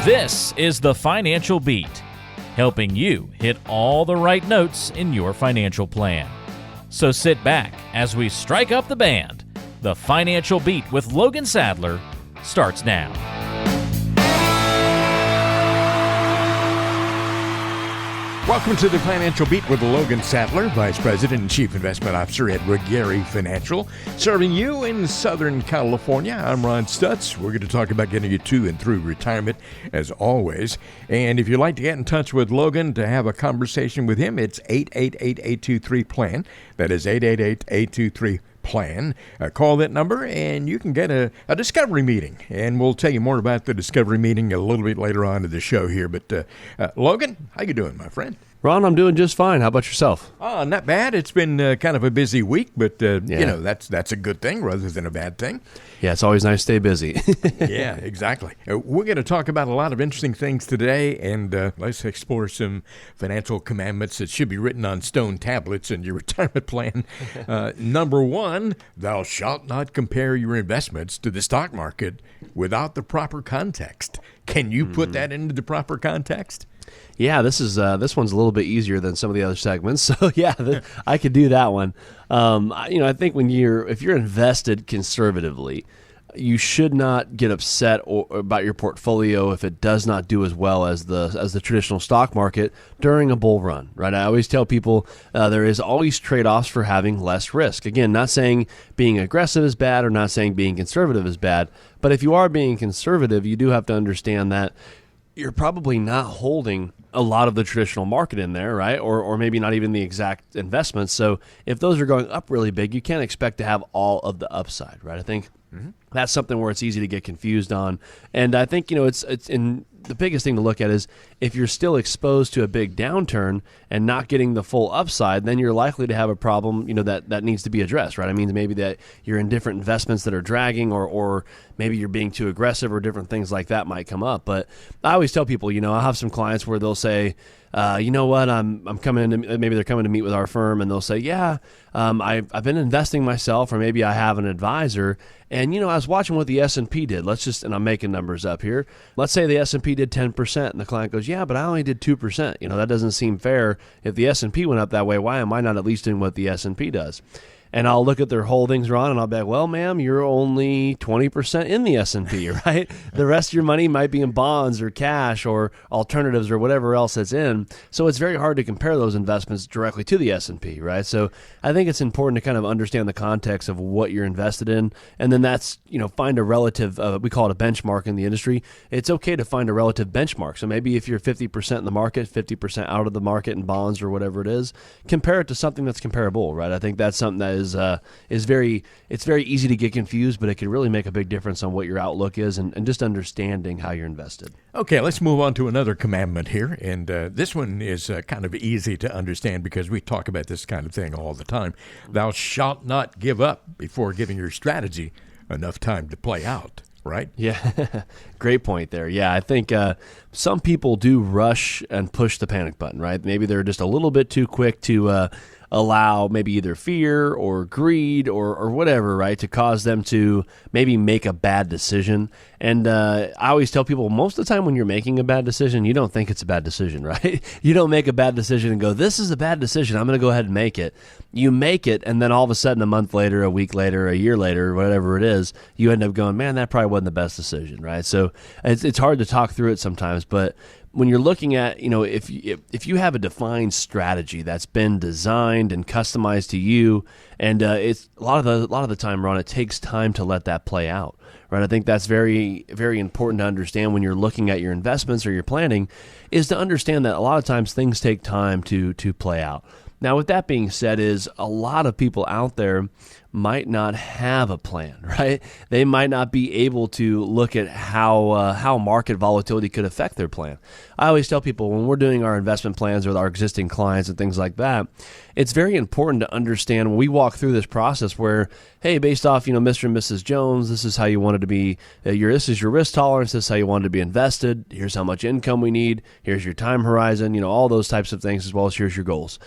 This is the Financial Beat, helping you hit all the right notes in your financial plan. So sit back as we strike up the band. The Financial Beat with Logan Sadler starts now. Welcome to the Financial Beat with Logan Sadler, Vice President and Chief Investment Officer at Ruggieri Financial, serving you in Southern California. I'm Ron Stutz. We're going to talk about getting you to and through retirement, as always. And if you'd like to get in touch with Logan to have a conversation with him, it's 888-823-PLAN. That is 888-823-PLAN. Call that number and you can get a discovery meeting. And we'll tell you more about the discovery meeting a little bit later on in the show here. But Logan, how you doing, my friend? Ron, I'm doing just fine. How about yourself? Oh, not bad. It's been kind of a busy week, but you know, that's a good thing rather than a bad thing. Yeah, it's always nice to stay busy. Yeah, exactly. We're going to talk about a lot of interesting things today, and let's explore some financial commandments that should be written on stone tablets in your retirement plan. Number one, thou shalt not compare your investments to the stock market without the proper context. Can you put that into the proper context? Yeah, this one's a little bit easier than some of the other segments. So yeah, I could do that one. I think if you're invested conservatively, you should not get upset about your portfolio if it does not do as well as the traditional stock market during a bull run, right? I always tell people there is always trade-offs for having less risk. Again, not saying being aggressive is bad or not saying being conservative is bad, but if you are being conservative, you do have to understand that you're probably not holding a lot of the traditional market in there, right? Or maybe not even the exact investments. So if those are going up really big, you can't expect to have all of the upside, right? I think that's something where it's easy to get confused on. And I think, it's in the biggest thing to look at is if you're still exposed to a big downturn and not getting the full upside, then you're likely to have a problem, that needs to be addressed, right? I mean, maybe that you're in different investments that are dragging or maybe you're being too aggressive or different things like that might come up. But I always tell people, I have some clients where they'll say, you know what, I'm coming in, maybe they're coming to meet with our firm and they'll say, I've been investing myself, or maybe I have an advisor. And, I was watching what the S&P did. And I'm making numbers up here. Let's say the S&P did 10%, and the client goes, yeah, but I only did 2%. That doesn't seem fair. If the S&P went up that way, why am I not at least doing what the S&P does? And I'll look at their holdings, Ron, and I'll be like, well, ma'am, you're only 20% in the S&P, right? The rest of your money might be in bonds or cash or alternatives or whatever else that's in. So it's very hard to compare those investments directly to the S&P, right? So I think it's important to kind of understand the context of what you're invested in. And then that's, find a relative, we call it a benchmark in the industry. It's okay to find a relative benchmark. So maybe if you're 50% in the market, 50% out of the market in bonds or whatever it is, compare it to something that's comparable, right? I think that's something that is very easy to get confused, but it can really make a big difference on what your outlook is and just understanding how you're invested. Okay, let's move on to another commandment here, and this one is kind of easy to understand because we talk about this kind of thing all the time. Thou shalt not give up before giving your strategy enough time to play out. Right? Yeah, great point there. Yeah, I think some people do rush and push the panic button, right? Maybe they're just a little bit too quick to allow maybe either fear or greed or whatever, right, to cause them to maybe make a bad decision. And I always tell people most of the time when you're making a bad decision, you don't think it's a bad decision, right? You don't make a bad decision and go, this is a bad decision, I'm going to go ahead and make it. You make it, and then all of a sudden a month later, a week later, a year later, whatever it is, you end up going, man, that probably wasn't the best decision, right? So it's hard to talk through it sometimes, but when you're looking at, if you have a defined strategy that's been designed and customized to you, and it's a lot of the time, Ron, it takes time to let that play out, right? I think that's very, very important to understand when you're looking at your investments or your planning, is to understand that a lot of times things take time to play out. Now, with that being said, is a lot of people out there might not have a plan, right? They might not be able to look at how market volatility could affect their plan. I always tell people when we're doing our investment plans with our existing clients and things like that, it's very important to understand when we walk through this process where, hey, based off, Mr. and Mrs. Jones, this is how you wanted to be, this is your risk tolerance, this is how you wanted to be invested, here's how much income we need, here's your time horizon, all those types of things, as well as here's your goals.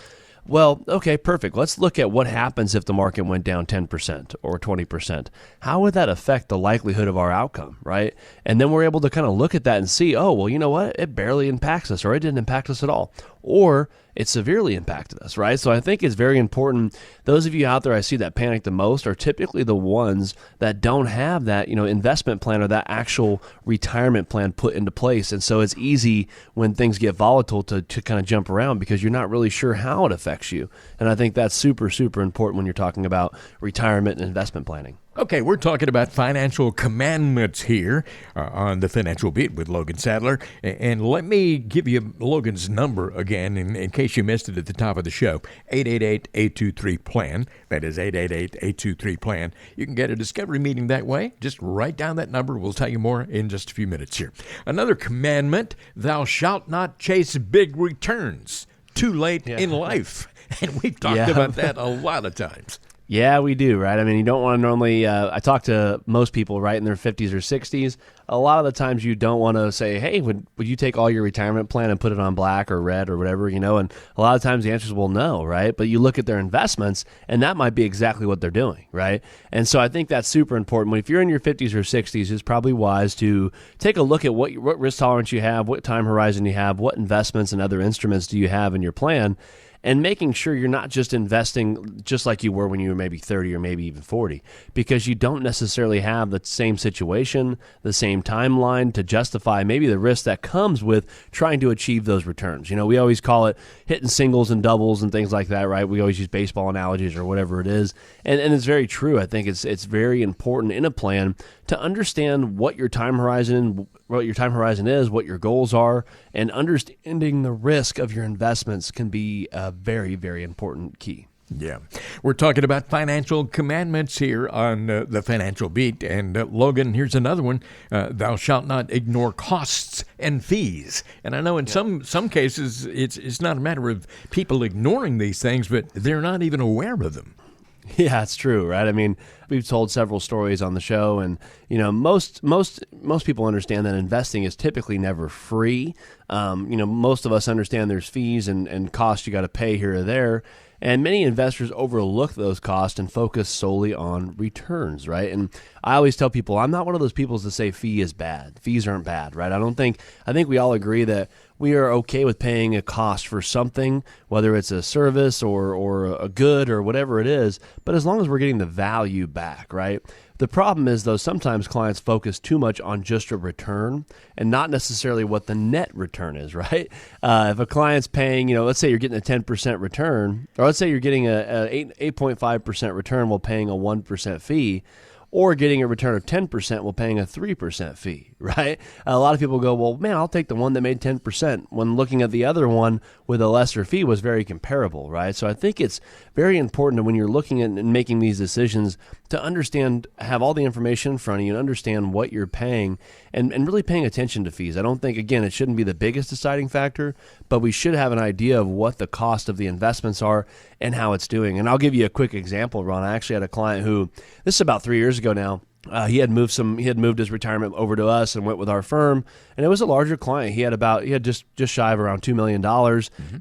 Well, okay, perfect. Let's look at what happens if the market went down 10% or 20%. How would that affect the likelihood of our outcome, right? And then we're able to kind of look at that and see, oh, well, you know what? It barely impacts us, or it didn't impact us at all, or it severely impacted us, right? So I think it's very important. Those of you out there I see that panic the most are typically the ones that don't have that, investment plan or that actual retirement plan put into place. And so it's easy when things get volatile to kind of jump around because you're not really sure how it affects you. And I think that's super, super important when you're talking about retirement and investment planning. Okay, we're talking about financial commandments here on the Financial Beat with Logan Sadler. And let me give you Logan's number again in case you missed it at the top of the show. 888-823-PLAN. That is 888-823-PLAN. You can get a discovery meeting that way. Just write down that number. We'll tell you more in just a few minutes here. Another commandment, thou shalt not chase big returns too late in life. And we've talked about that a lot of times. Yeah, we do, right? I mean, you don't want to normally, I talk to most people, right, in their 50s or 60s. A lot of the times you don't want to say, hey, would you take all your retirement plan and put it on black or red or whatever, and a lot of times the answer is, well, no, right? But you look at their investments, and that might be exactly what they're doing, right? And so I think that's super important. If you're in your 50s or 60s, it's probably wise to take a look at what risk tolerance you have, what time horizon you have, what investments and other instruments do you have in your plan, and making sure you're not just investing just like you were when you were maybe 30 or maybe even 40, because you don't necessarily have the same situation, the same timeline to justify maybe the risk that comes with trying to achieve those returns. We always call it hitting singles and doubles and things like that, right? We always use baseball analogies or whatever it is. And it's very true. I think it's very important in a plan to understand what your time horizon is, what your goals are, and understanding the risk of your investments can be a very, very important key. Yeah. We're talking about financial commandments here on the Financial Beat. And Logan, here's another one. Thou shalt not ignore costs and fees. And I know in some cases it's not a matter of people ignoring these things, but they're not even aware of them. Yeah, it's true, right? I mean, we've told several stories on the show, and most people understand that investing is typically never free. Most of us understand there's fees and costs you got to pay here or there, and many investors overlook those costs and focus solely on returns, right? And I always tell people I'm not one of those people that say fee is bad. Fees aren't bad, right? I think we all agree that we are okay with paying a cost for something, whether it's a service or a good or whatever it is, but as long as we're getting the value back, right? The problem is, though, sometimes clients focus too much on just a return and not necessarily what the net return is, right? If a client's paying, let's say you're getting a 10% return, or let's say you're getting a 8.5% return while paying a 1% fee, or getting a return of 10% while paying a 3% fee, right? A lot of people go, well, man, I'll take the one that made 10%, when looking at the other one with a lesser fee was very comparable, right? So I think it's very important when you're looking at and making these decisions to understand, have all the information in front of you and understand what you're paying and really paying attention to fees. I don't think, again, it shouldn't be the biggest deciding factor, but we should have an idea of what the cost of the investments are and how it's doing. And I'll give you a quick example, Ron. I actually had a client who, this is about 3 years ago now, he had moved his retirement over to us and went with our firm, and it was a larger client. He had just shy of around $2 million.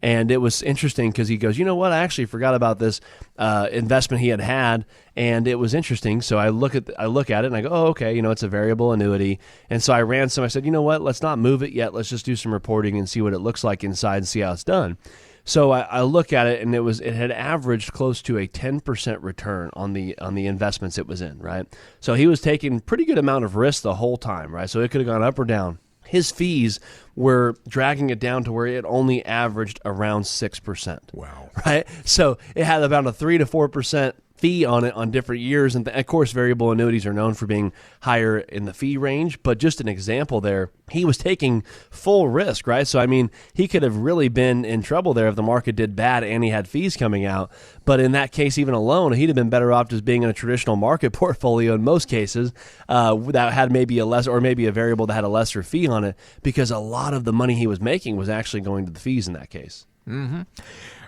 And it was interesting because he goes, you know what, I actually forgot about this investment he had, and it was interesting. So I look at it and I go, oh, okay, it's a variable annuity. And so I ran some, I said, you know what, let's not move it yet. Let's just do some reporting and see what it looks like inside and see how it's done. So I look at it, and it had averaged close to a 10% return on the investments it was in, right? So he was taking pretty good amount of risk the whole time, right? So it could have gone up or down. His fees were dragging it down to where it only averaged around 6%. Wow. Right? So it had about a 3 to 4% fee on it on different years. And of course, variable annuities are known for being higher in the fee range. But just an example there, he was taking full risk, right? So, I mean, he could have really been in trouble there if the market did bad and he had fees coming out. But in that case, even alone, he'd have been better off just being in a traditional market portfolio in most cases that had maybe maybe a variable that had a lesser fee on it, because a lot of the money he was making was actually going to the fees in that case. Mm-hmm.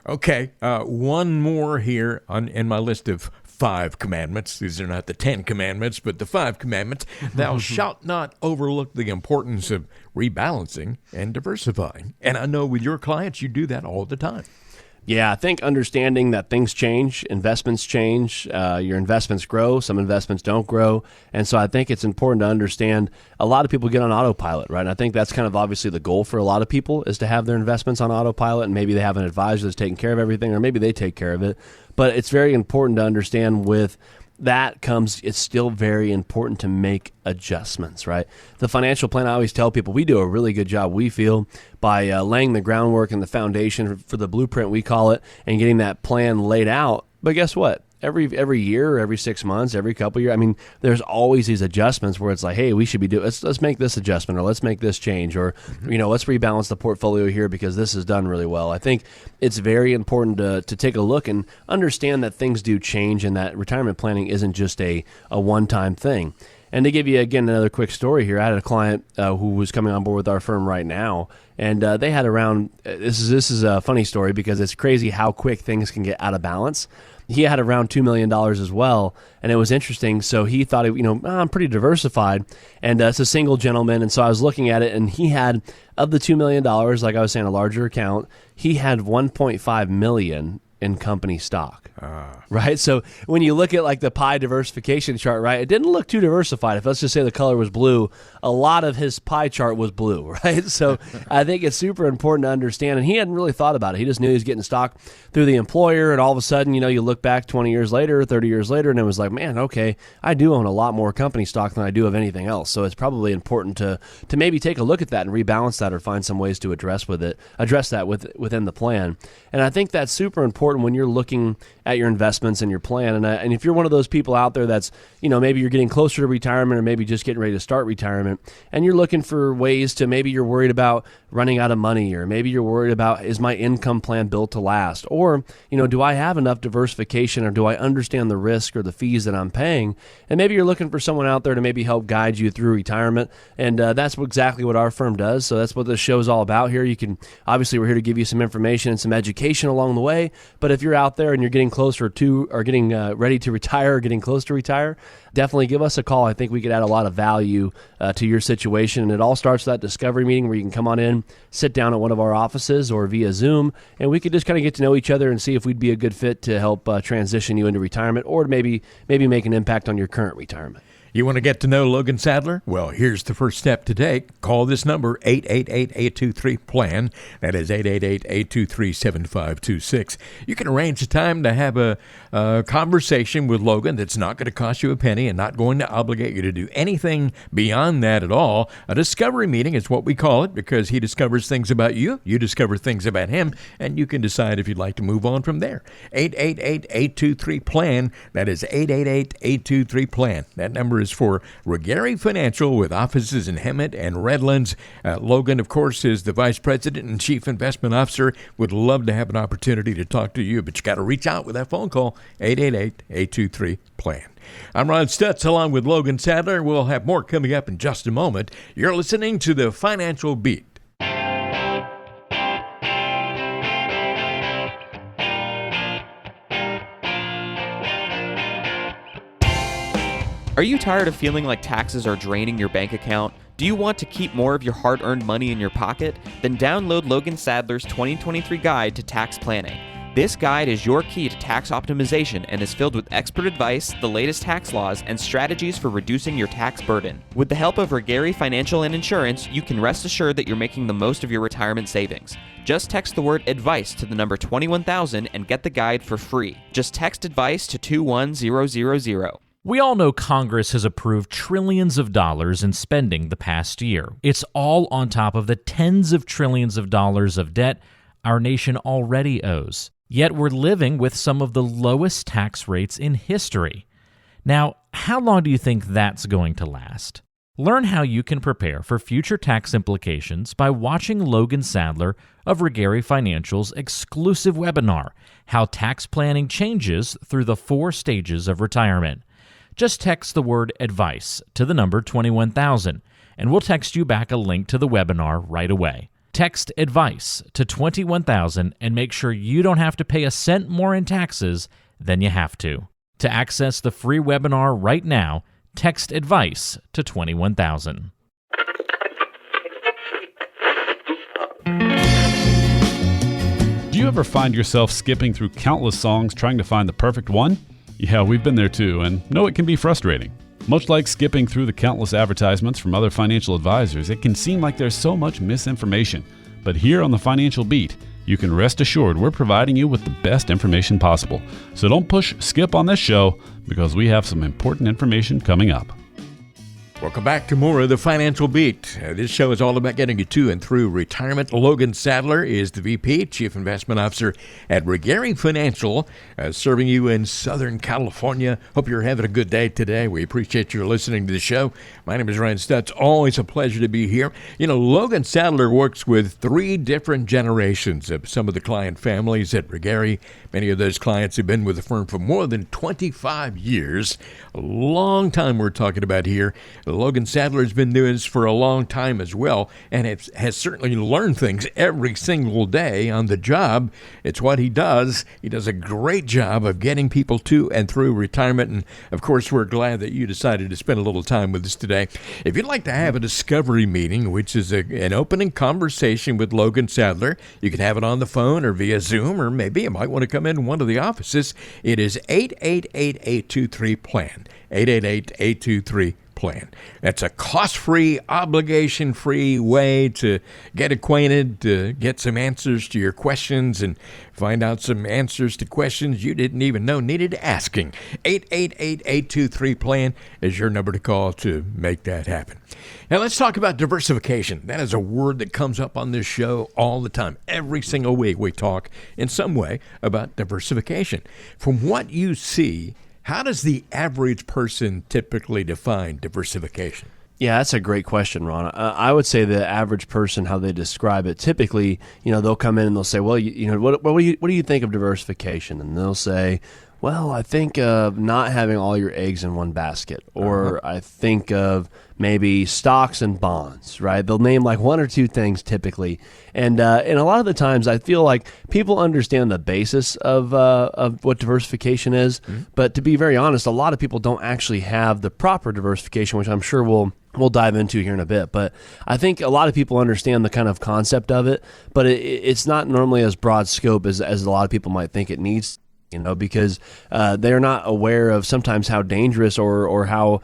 Okay, one more here in my list of 5 commandments. These are not the 10 commandments, but the 5 commandments. Thou shalt not overlook the importance of rebalancing and diversifying. And I know with your clients, you do that all the time. Yeah, I think understanding that things change, investments change, your investments grow, some investments don't grow. And so I think it's important to understand a lot of people get on autopilot, right? And I think that's kind of obviously the goal for a lot of people is to have their investments on autopilot, and maybe they have an advisor that's taking care of everything, or maybe they take care of it. But it's very important to understand with that comes, it's still very important to make adjustments, right? The financial plan, I always tell people, we do a really good job, we feel, by laying the groundwork and the foundation for the blueprint, we call it, and getting that plan laid out. But guess what? Every year, every 6 months, every couple of years, I mean, there's always these adjustments where it's like, hey, we should be doing, let's make this adjustment, or let's make this change, or, let's rebalance the portfolio here because this is done really well. I think it's very important to take a look and understand that things do change and that retirement planning isn't just a one-time thing. And to give you, again, another quick story here, I had a client who was coming on board with our firm right now, and they had around, this is a funny story because it's crazy how quick things can get out of balance. He had around $2 million as well, and it was interesting. So he thought, I'm pretty diversified, and it's a single gentleman. And so I was looking at it, and he had, of the $2 million, like I was saying, a larger account, he had $1.5 million in company stock. Right? So when you look at like the pie diversification chart, right, it didn't look too diversified. If let's just say the color was blue, a lot of his pie chart was blue, right? So I think it's super important to understand. And he hadn't really thought about it. He just knew he was getting stock through the employer. And all of a sudden, you look back 20 years later, 30 years later, and it was like, man, okay, I do own a lot more company stock than I do of anything else. So it's probably important to maybe take a look at that and rebalance that, or find some ways to address that within the plan. And I think that's super important when you're looking at your investments and your plan. And if you're one of those people out there that's, maybe you're getting closer to retirement, or maybe just getting ready to start retirement, and you're looking for ways to, maybe you're worried about running out of money, or maybe you're worried about, is my income plan built to last? Or, do I have enough diversification, or do I understand the risk or the fees that I'm paying? And maybe you're looking for someone out there to maybe help guide you through retirement. And that's exactly what our firm does. So that's what this show is all about here. Obviously, we're here to give you some information and some education along the way. But if you're out there and you're getting closer to, or getting ready to retire, or getting close to retire, definitely give us a call. I think we could add a lot of value to your situation. And it all starts with that discovery meeting where you can come on in, sit down at one of our offices or via Zoom, and we could just kind of get to know each other and see if we'd be a good fit to help transition you into retirement, or maybe make an impact on your current retirement. You want to get to know Logan Sadler? Well, here's the first step to take. Call this number, 888-823-PLAN. That is 888-823-7526. You can arrange a time to have a conversation with Logan that's not going to cost you a penny and not going to obligate you to do anything beyond that at all. A discovery meeting is what we call it, because he discovers things about you, you discover things about him, and you can decide if you'd like to move on from there. 888-823-PLAN. That is 888-823-PLAN. That number is for Regery Financial, with offices in Hemet and Redlands. Logan, of course, is the Vice President and Chief Investment Officer. Would love to have an opportunity to talk to you, but you got to reach out with that phone call, 888-823-PLAN. I'm Ron Stutz along with Logan Sadler. We'll have more coming up in just a moment. You're listening to the Financial Beat. Are you tired of feeling like taxes are draining your bank account? Do you want to keep more of your hard-earned money in your pocket? Then download Logan Sadler's 2023 Guide to Tax Planning. This guide is your key to tax optimization and is filled with expert advice, the latest tax laws, and strategies for reducing your tax burden. With the help of Regery Financial and Insurance, you can rest assured that you're making the most of your retirement savings. Just text the word ADVICE to the number 21000 and get the guide for free. Just text ADVICE to 21000. We all know Congress has approved trillions of dollars in spending the past year. It's all on top of the tens of trillions of dollars of debt our nation already owes. Yet we're living with some of the lowest tax rates in history. Now, how long do you think that's going to last? Learn how you can prepare for future tax implications by watching Logan Sadler of Regery Financial's exclusive webinar, How Tax Planning Changes Through the 4 Stages of Retirement. Just text the word ADVICE to the number 21000, and we'll text you back a link to the webinar right away. Text ADVICE to 21000 and make sure you don't have to pay a cent more in taxes than you have to. To access the free webinar right now, text ADVICE to 21000. Do you ever find yourself skipping through countless songs trying to find the perfect one? Yeah, we've been there too, and know it can be frustrating. Much like skipping through the countless advertisements from other financial advisors, it can seem like there's so much misinformation. But here on the Financial Beat, you can rest assured we're providing you with the best information possible. So don't push skip on this show, because we have some important information coming up. Welcome back to more of the Financial Beat. This show is all about getting you to and through retirement. Logan Sadler is the VP, Chief Investment Officer at Regery Financial, serving you in Southern California. Hope you're having a good day today. We appreciate you listening to the show. My name is Ryan Stutz. Always a pleasure to be here. You know, Logan Sadler works with 3 different generations of some of the client families at Regery. Many of those clients have been with the firm for more than 25 years. A long time we're talking about here. Logan Sadler's been doing this for a long time as well, and has certainly learned things every single day on the job. It's what he does. He does a great job of getting people to and through retirement, and of course, we're glad that you decided to spend a little time with us today. If you'd like to have a discovery meeting, which is an opening conversation with Logan Sadler, you can have it on the phone or via Zoom, or maybe you might want to come in one of the offices. It is 888-823-PLAN, 888-823-PLAN. That's a cost-free, obligation-free way to get acquainted, to get some answers to your questions, and find out some answers to questions you didn't even know needed asking. 888-823-PLAN is your number to call to make that happen. Now let's talk about diversification. That is a word that comes up on this show all the time. Every single week we talk in some way about diversification. From what you see, how does the average person typically define diversification? Yeah, that's a great question, Ron. I would say the average person, how they describe it, typically, they'll come in and they'll say, well, what do you think of diversification? And they'll say, well, I think of not having all your eggs in one basket, or I think of maybe stocks and bonds, right? They'll name like 1 or 2 things typically. And a lot of the times I feel like people understand the basis of what diversification is, but to be very honest, a lot of people don't actually have the proper diversification, which I'm sure we'll dive into here in a bit. But I think a lot of people understand the kind of concept of it, but it's not normally as broad scope as a lot of people might think it needs, because they're not aware of sometimes how dangerous or how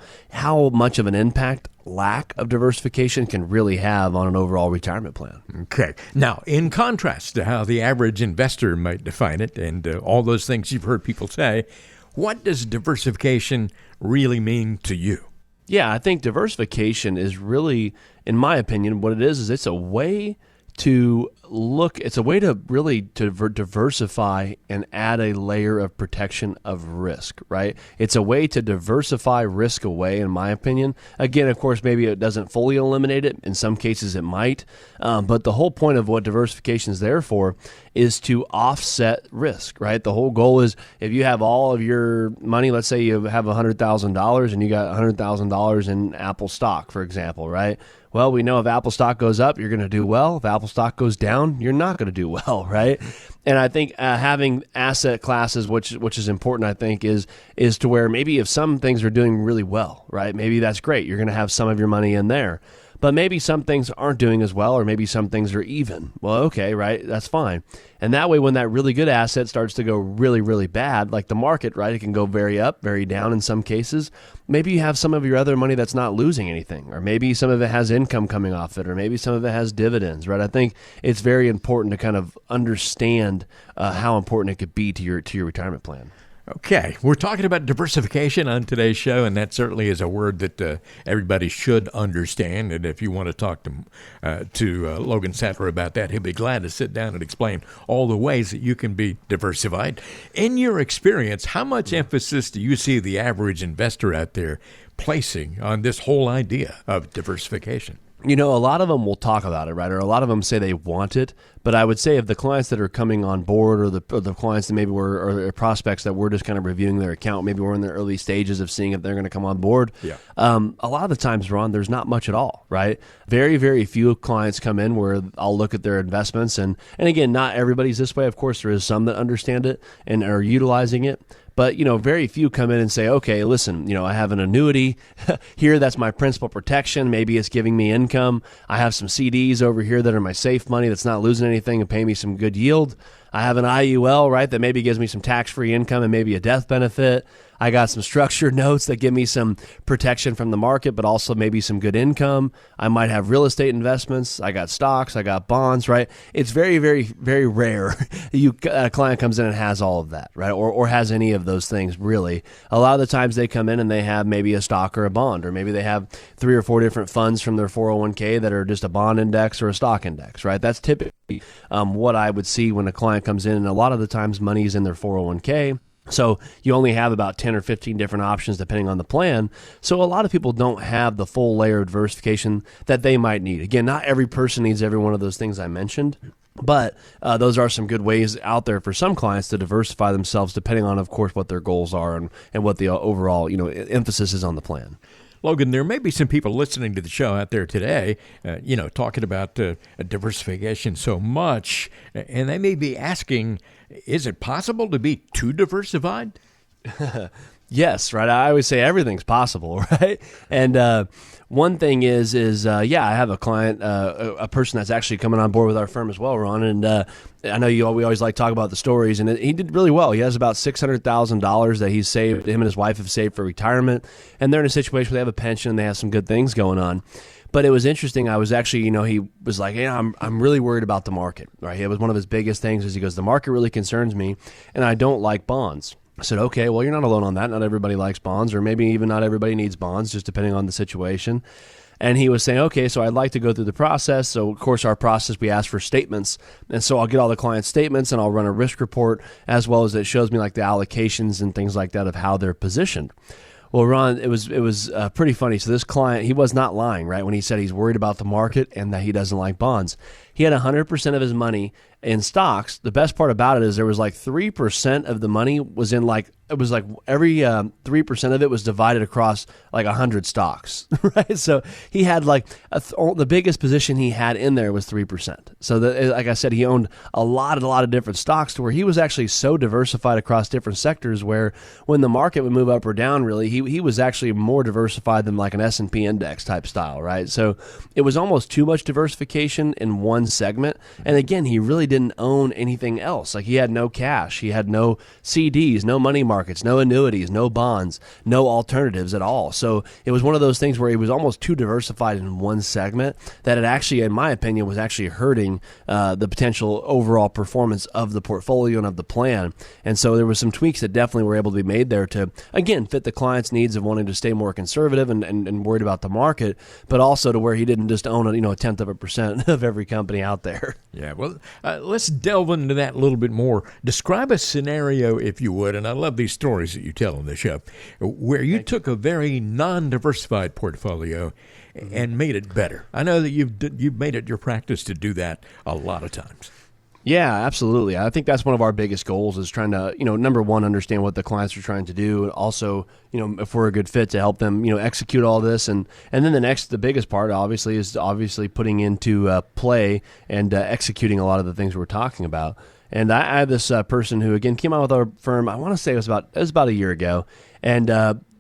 much of an impact lack of diversification can really have on an overall retirement plan. Okay. Now, in contrast to how the average investor might define it and all those things you've heard people say, what does diversification really mean to you? Yeah, I think diversification is really, in my opinion, what it is it's a way to really diversify and add a layer of protection of risk, right? It's a way to diversify risk away, in my opinion. Again, of course, maybe it doesn't fully eliminate it. In some cases it might. But the whole point of what diversification is there for is to offset risk, right? The whole goal is if you have all of your money, let's say you have $100,000 and you got $100,000 in Apple stock, for example, right? Well, we know if Apple stock goes up, you're going to do well. If Apple stock goes down, you're not going to do well, right? And I think having asset classes, which is important, I think, is to where maybe if some things are doing really well, right? Maybe that's great. You're going to have some of your money in there. But maybe some things aren't doing as well, or maybe some things are even. Well, okay, right? That's fine. And that way, when that really good asset starts to go really, really bad, like the market, right? It can go very up, very down in some cases. Maybe you have some of your other money that's not losing anything, or maybe some of it has income coming off it, or maybe some of it has dividends, right? I think it's very important to kind of understand how important it could be to your retirement plan. Okay, we're talking about diversification on today's show, and that certainly is a word that everybody should understand. And if you want to talk to Logan Sadler about that, he'll be glad to sit down and explain all the ways that you can be diversified. In your experience, how much emphasis do you see the average investor out there placing on this whole idea of diversification? A lot of them will talk about it, right? Or a lot of them say they want it. But I would say if the clients that are coming on board or the clients that maybe or prospects that we're just kind of reviewing their account, maybe we're in the early stages of seeing if they're going to come on board. Yeah. A lot of the times, Ron, there's not much at all, right? Very, very few clients come in where I'll look at their investments. And again, not everybody's this way. Of course, there is some that understand it and are utilizing it. But, very few come in and say, okay, listen, I have an annuity here. That's my principal protection. Maybe it's giving me income. I have some CDs over here that are my safe money that's not losing anything and paying me some good yield. I have an IUL, right, that maybe gives me some tax-free income and maybe a death benefit. I got some structured notes that give me some protection from the market, but also maybe some good income. I might have real estate investments. I got stocks. I got bonds, right? It's very, very, very rare a client comes in and has all of that, right? Or has any of those things, really. A lot of the times they come in and they have maybe a stock or a bond, or maybe they have 3 or 4 different funds from their 401k that are just a bond index or a stock index, right? That's typically what I would see when a client comes in, and a lot of the times money is in their 401k. So you only have about 10 or 15 different options depending on the plan. So a lot of people don't have the full layer of diversification that they might need. Again, not every person needs every one of those things I mentioned, but those are some good ways out there for some clients to diversify themselves depending on, of course, what their goals are and what the overall emphasis is on the plan. Logan, there may be some people listening to the show out there today, talking about diversification so much, and they may be asking, is it possible to be too diversified? Yes, right. I always say everything's possible, right? And one thing is I have a client, a person that's actually coming on board with our firm as well, Ron. And I know we always like to talk about the stories, and he did really well. He has about $600,000 that he's saved. Him and his wife have saved for retirement, and they're in a situation where they have a pension and they have some good things going on. But it was interesting. I was actually, he was like, hey, I'm really worried about the market, right? It was one of his biggest things is he goes, the market really concerns me, and I don't like bonds. I said, okay, well, you're not alone on that. Not everybody likes bonds, or maybe even not everybody needs bonds, just depending on the situation. And he was saying, okay, so I'd like to go through the process. So, of course, our process, we ask for statements. And so I'll get all the client statements and I'll run a risk report, as well as it shows me like the allocations and things like that of how they're positioned. Well, Ron, it was pretty funny. So this client, he was not lying, right, when he said he's worried about the market and that he doesn't like bonds. He had 100% of his money in stocks. The best part about it is there was like 3% of the money was in every 3% of it was divided across like 100 stocks, right? So he had like the biggest position he had in there was 3%. So like I said, he owned a lot of different stocks to where he was actually so diversified across different sectors where when the market would move up or down, really, he was actually more diversified than like an S&P index type style, right? So it was almost too much diversification in one segment. And again, he really didn't own anything else. Like he had no cash, he had no CDs, no money markets, no annuities, no bonds, no alternatives at all. So it was one of those things where he was almost too diversified in one segment that it actually, in my opinion, was actually hurting the potential overall performance of the portfolio and of the plan. And so there was some tweaks that definitely were able to be made there to, again, fit the client's needs of wanting to stay more conservative and worried about the market, but also to where he didn't just own a tenth of a percent of every company out there. Yeah, well, let's delve into that a little bit more. Describe a scenario, if you would, and I love these stories that you tell on the show, where you took a very non-diversified portfolio and made it better. I know that you've made it your practice to do that a lot of times. Yeah, absolutely. I think that's one of our biggest goals is trying to, number one, understand what the clients are trying to do. And also, if we're a good fit to help them, execute all this. And then the biggest part, obviously, is putting into play and executing a lot of the things we're talking about. And I had this person who, again, came out with our firm, I want to say it was about a year ago. And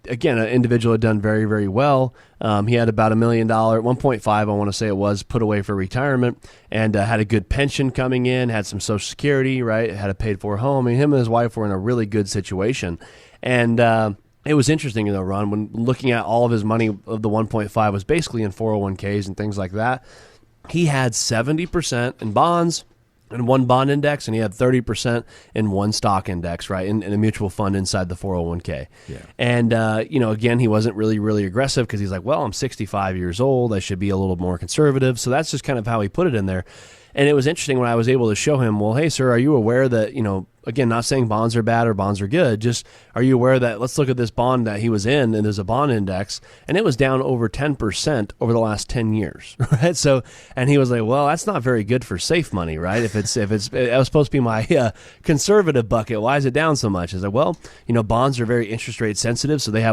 again, an individual had done very, very well. He had about $1 million, 1.5, I want to say it was, put away for retirement, and had a good pension coming in, had some Social Security, right, had a paid-for home. I mean, him and his wife were in a really good situation. And it was interesting, Ron, when looking at all of his money of the 1.5 was basically in 401ks and things like that. He had 70% in bonds, in one bond index, and he had 30% in one stock index, right, in a mutual fund inside the 401k. Yeah. And, again, he wasn't really, really aggressive because he's like, well, I'm 65 years old. I should be a little more conservative. So that's just kind of how he put it in there. And it was interesting when I was able to show him, well, hey, sir, are you aware that, again, not saying bonds are bad or bonds are good, just are you aware that let's look at this bond that he was in, and there's a bond index, and it was down over 10% over the last 10 years, right? So, and he was like, well, that's not very good for safe money, right? If it was supposed to be my conservative bucket, why is it down so much? I was like, well, bonds are very interest rate sensitive, so they can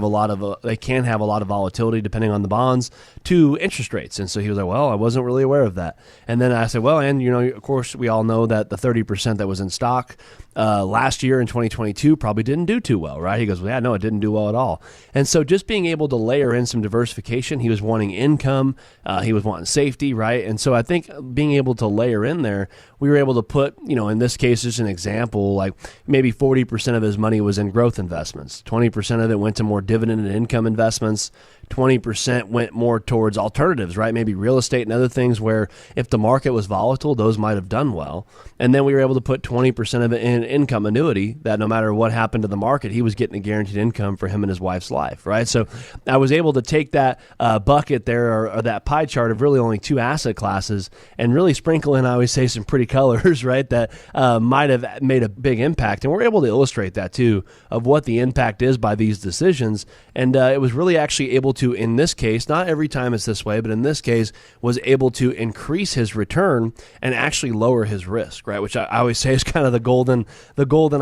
have a lot of volatility depending on the bonds to interest rates. And so he was like, well, I wasn't really aware of that. And then I said, well, and of course, we all know that the 30% that was in stock, last year in 2022 probably didn't do too well, right? He goes, well, yeah, no, it didn't do well at all. And so just being able to layer in some diversification, he was wanting income, he was wanting safety, right? And so I think being able to layer in there, we were able to put, in this case, just an example, like maybe 40% of his money was in growth investments, 20% of it went to more dividend and income investments, 20% went more towards alternatives, right? Maybe real estate and other things where if the market was volatile, those might have done well. And then we were able to put 20% of it in income annuity that no matter what happened to the market, he was getting a guaranteed income for him and his wife's life, right? So I was able to take that bucket there or that pie chart of really only 2 asset classes and really sprinkle in, I always say, some pretty colors, right, that might have made a big impact. And we're able to illustrate that too of what the impact is by these decisions. And it was really actually able to, in this case, not every time it's this way, but in this case, was able to increase his return and actually lower his risk, right? Which I always say is kind of the golden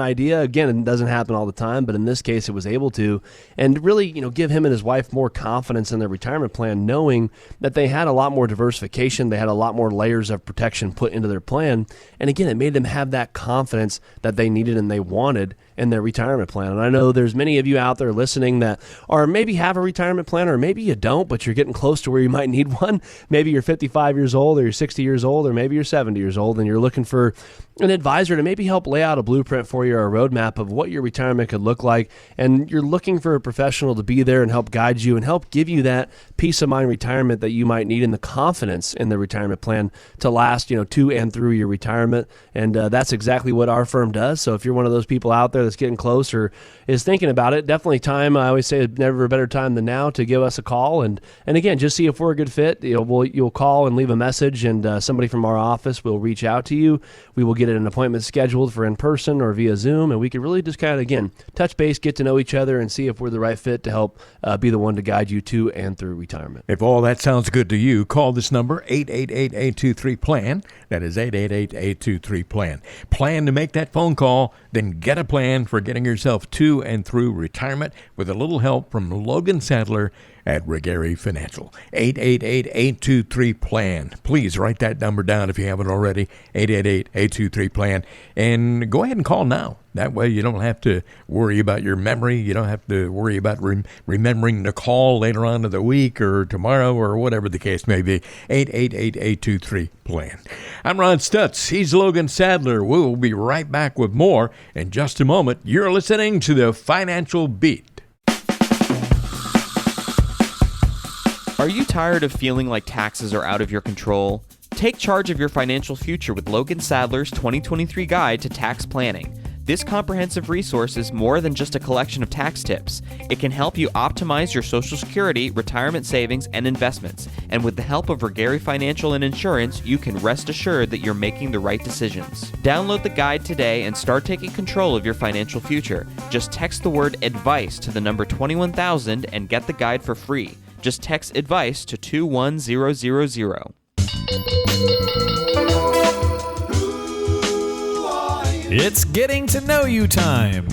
idea. Again, it doesn't happen all the time, but in this case, it was able to, and really, give him and his wife more confidence in their retirement plan, knowing that they had a lot more diversification, they had a lot more layers of protection put into their plan, and again, it made them have that confidence that they needed and they wanted in their retirement plan. And I know there's many of you out there listening that are maybe have a retirement plan, or maybe you don't, but you're getting close to where you might need one. Maybe you're 55 years old, or you're 60 years old, or maybe you're 70 years old, and you're looking for an advisor to maybe help lay out a blueprint for you or a roadmap of what your retirement could look like. And you're looking for a professional to be there and help guide you and help give you that peace of mind retirement that you might need and the confidence in the retirement plan to last, to and through your retirement. And that's exactly what our firm does. So if you're one of those people out there that's getting close or is thinking about it, definitely time. I always say never a better time than now to give us a call. And again, just see if we're a good fit. You'll call and leave a message, and somebody from our office will reach out to you. We will get an appointment scheduled for in person or via Zoom, and we can really just kind of, again, touch base, get to know each other, and see if we're the right fit to help be the one to guide you to and through retirement. If all that sounds good to you, call this number, 888-823-PLAN. That is 888-823-PLAN. Plan to make that phone call, then get a plan for getting yourself to and through retirement with a little help from Logan Sadler at Regari Financial. 888-823-PLAN. Please write that number down if you haven't already, 888-823-PLAN. And go ahead and call now. That way you don't have to worry about your memory. You don't have to worry about remembering to call later on in the week or tomorrow or whatever the case may be. 888-823-PLAN. I'm Ron Stutz. He's Logan Sadler. We'll be right back with more in just a moment. You're listening to the Financial Beat. Are you tired of feeling like taxes are out of your control? Take charge of your financial future with Logan Sadler's 2023 Guide to Tax Planning. This comprehensive resource is more than just a collection of tax tips. It can help you optimize your Social Security, retirement savings, and investments. And with the help of Regari Financial and Insurance, you can rest assured that you're making the right decisions. Download the guide today and start taking control of your financial future. Just text the word ADVICE to the number 21000 and get the guide for free. Just text ADVICE to 21000. It's getting to know you time.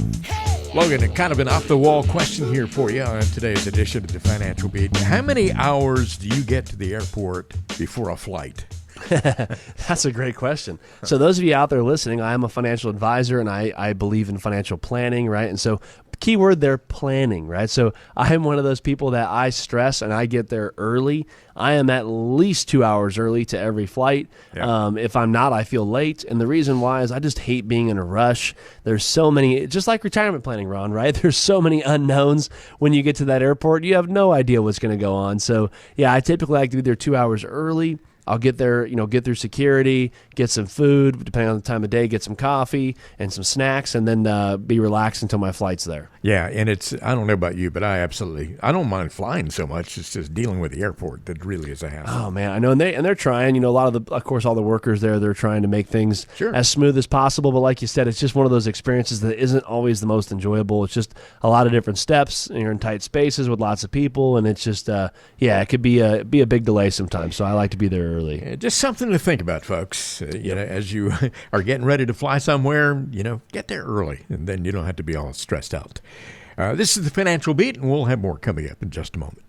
Logan, kind of an off-the-wall question here for you on today's edition of the Financial Beat. How many hours do you get to the airport before a flight? That's a great question. So those of you out there listening, I am a financial advisor, and I believe in financial planning, right? And so keyword there, planning, right? So I'm one of those people that I stress and I get there early. I am at least 2 hours early to every flight. Yeah. If I'm not, I feel late. And the reason why is I just hate being in a rush. There's so many, just like retirement planning, Ron, right? There's so many unknowns when you get to that airport. You have no idea what's going to go on. So yeah, I typically like to be there 2 hours early. I'll get there, get through security, get some food, depending on the time of day, get some coffee and some snacks, and then be relaxed until my flight's there. Yeah, and I don't know about you, but I don't mind flying so much. It's just dealing with the airport that really is a hassle. Oh, man, I know, and they're trying, a lot of course, all the workers there, they're trying to make things as smooth as possible, but like you said, it's just one of those experiences that isn't always the most enjoyable. It's just a lot of different steps, and you're in tight spaces with lots of people, and it's just, it could be a big delay sometimes, so I like to be there early. Just something to think about, folks. As you are getting ready to fly somewhere, get there early, and then you don't have to be all stressed out. This is the Financial Beat, and we'll have more coming up in just a moment.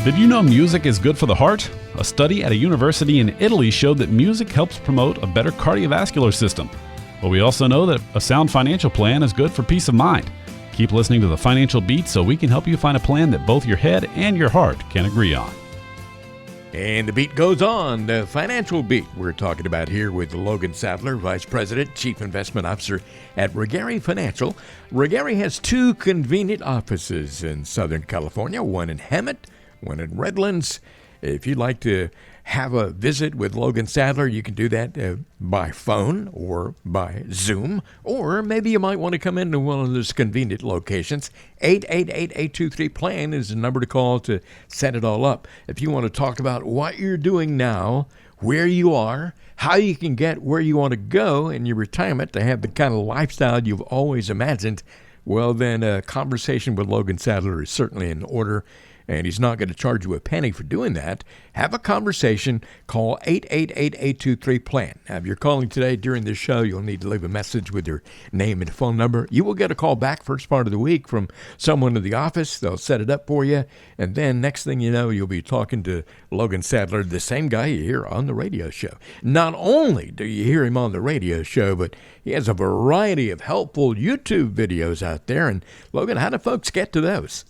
Did you know music is good for the heart? A study at a university in Italy showed that music helps promote a better cardiovascular system. But we also know that a sound financial plan is good for peace of mind. Keep listening to the Financial Beat so we can help you find a plan that both your head and your heart can agree on. And the beat goes on. The Financial Beat we're talking about here with Logan Sadler, Vice President, Chief Investment Officer at Regari Financial. Regari has 2 convenient offices in Southern California, one in Hemet, one in Redlands. If you'd like to have a visit with Logan Sadler, you can do that by phone or by Zoom, or maybe you might want to come into one of those convenient locations. 888-823-PLAN is the number to call to set it all up. If you want to talk about what you're doing now, where you are, how you can get where you want to go in your retirement to have the kind of lifestyle you've always imagined, well, then a conversation with Logan Sadler is certainly in order. And he's not going to charge you a penny for doing that. Have a conversation. Call 888-823-PLAN. Now, if you're calling today during this show, you'll need to leave a message with your name and phone number. You will get a call back first part of the week from someone in the office. They'll set it up for you. And then next thing you know, you'll be talking to Logan Sadler, the same guy you hear on the radio show. Not only do you hear him on the radio show, but he has a variety of helpful YouTube videos out there. And Logan, how do folks get to those?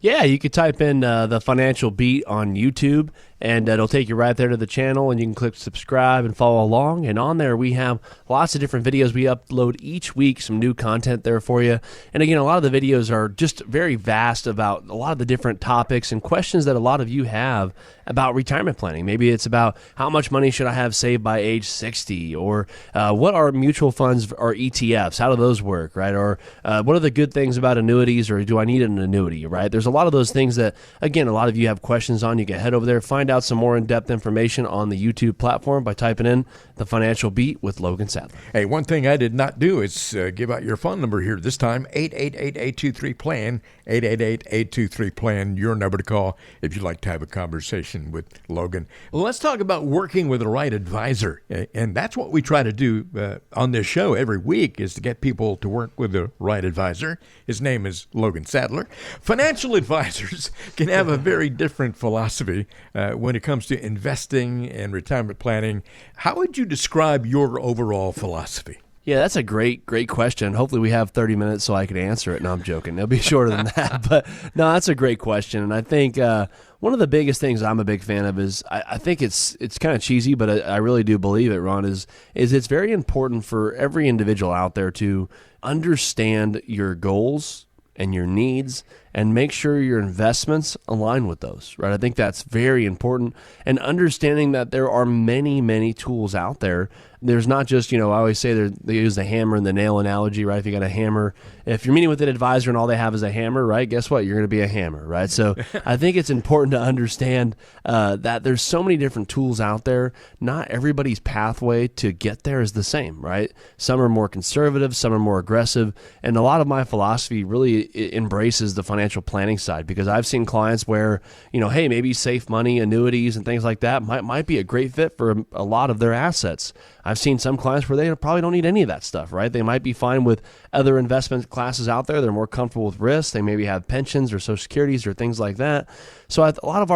Yeah, you could type in the Financial Beat on YouTube, and it'll take you right there to the channel, and you can click subscribe and follow along. And on there, we have lots of different videos. We upload each week some new content there for you. And again, a lot of the videos are just very vast about a lot of the different topics and questions that a lot of you have about retirement planning. Maybe it's about how much money should I have saved by age 60, or what are mutual funds or ETFs? How do those work, right? Or what are the good things about annuities, or do I need an annuity, right? There's a lot of those things that, again, a lot of you have questions on. You can head over there, find out some more in-depth information on the YouTube platform by typing in The Financial Beat with Logan Sadler. Hey, one thing I did not do is give out your phone number here this time, 888-823-PLAN, 888-823-PLAN, your number to call if you'd like to have a conversation with Logan. Well, let's talk about working with the right advisor, and that's what we try to do on this show every week, is to get people to work with the right advisor. His name is Logan Sadler. Financial advisors can have a very different philosophy when it comes to investing and retirement planning. How would you describe your overall philosophy? Yeah, that's a great question. Hopefully we have 30 minutes so I can answer it. No, I'm joking. It'll be shorter than that. But no, that's a great question. And I think one of the biggest things I'm a big fan of is, I think it's kind of cheesy, but I really do believe it, Ron, is it's very important for every individual out there to understand your goals and your needs, and make sure your investments align with those, right? I think that's very important. And understanding that there are many, many tools out there. There's not just, I always say they use the hammer and the nail analogy, right? If you got a hammer, if you're meeting with an advisor and all they have is a hammer, right? Guess what? You're going to be a hammer, right? So I think it's important to understand that there's so many different tools out there. Not everybody's pathway to get there is the same, right? Some are more conservative, some are more aggressive. And a lot of my philosophy really embraces the financial planning side, because I've seen clients where, hey, maybe safe money, annuities, and things like that might be a great fit for a lot of their assets. I've seen some clients where they probably don't need any of that stuff, right? They might be fine with other investment classes out there. They're more comfortable with risk. They maybe have pensions or Social Securities or things like that. So a lot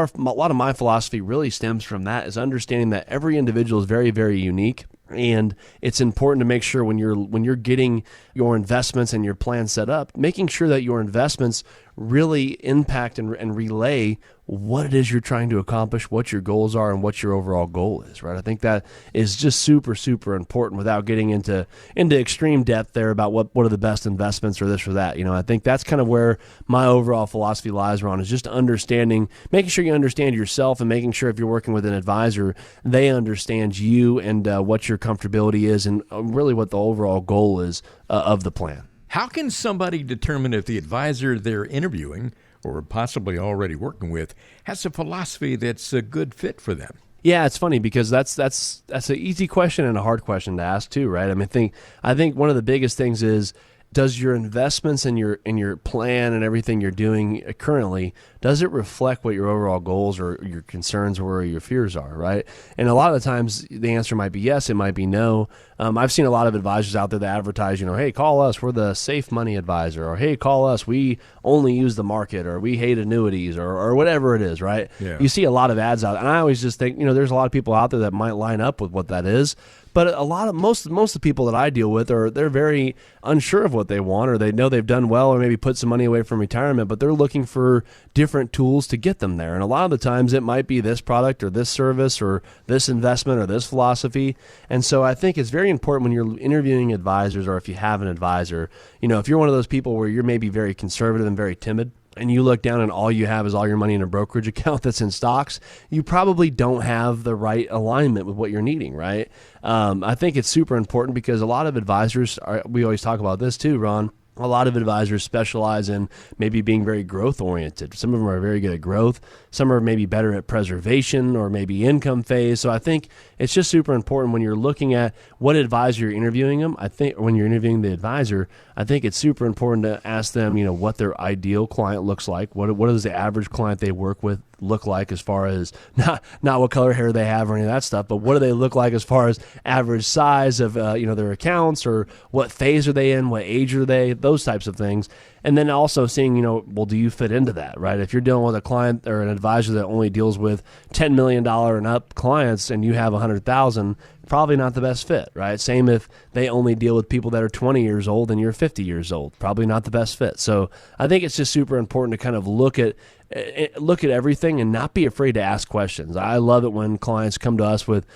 of my philosophy really stems from that, is understanding that every individual is very, very unique. And it's important to make sure when you're getting your investments and your plan set up, making sure that your investments really impact and relay what it is you're trying to accomplish, what your goals are, and what your overall goal is, right? I think that is just super, super important without getting into extreme depth there about what are the best investments or this or that. I think that's kind of where my overall philosophy lies, Ron, is just understanding, making sure you understand yourself, and making sure if you're working with an advisor, they understand you and what your comfortability is, and really what the overall goal is of the plan. How can somebody determine if the advisor they're interviewing, or possibly already working with, has a philosophy that's a good fit for them? Yeah, it's funny because that's an easy question and a hard question to ask too, right? I think one of the biggest things is does your investments and your plan and everything you're doing currently, does it reflect what your overall goals or your concerns or your fears are, right? And a lot of the times the answer might be yes, it might be no. I've seen a lot of advisors out there that advertise, hey, call us, we're the safe money advisor, or hey, call us, we only use the market, or we hate annuities, or whatever it is, right? Yeah. You see a lot of ads out, and I always just think, there's a lot of people out there that might line up with what that is. But most of the people that I deal with they're very unsure of what they want, or they know they've done well, or maybe put some money away from retirement, but they're looking for different tools to get them there. And a lot of the times it might be this product or this service or this investment or this philosophy. And so I think it's very important when you're interviewing advisors, or if you have an advisor, if you're one of those people where you're maybe very conservative and very timid, and you look down and all you have is all your money in a brokerage account that's in stocks, you probably don't have the right alignment with what you're needing, right? I think it's super important because a lot of advisors, we always talk about this too, Ron, a lot of advisors specialize in maybe being very growth oriented. Some of them are very good at growth. Some are maybe better at preservation or maybe income phase. So I think it's just super important when you're looking at what advisor you're interviewing them. I think when you're interviewing the advisor, I think it's super important to ask them, what their ideal client looks like. What does the average client they work with look like, as far as not what color hair they have or any of that stuff, but what do they look like as far as average size of their accounts, or what phase are they in, what age are they, those types of things. And then also seeing, well, do you fit into that, right? If you're dealing with a client or an advisor that only deals with $10 million and up clients and you have 100,000, probably not the best fit, right? Same if they only deal with people that are 20 years old and you're 50 years old, probably not the best fit. So I think it's just super important to kind of look at everything and not be afraid to ask questions. I love it when clients come to us with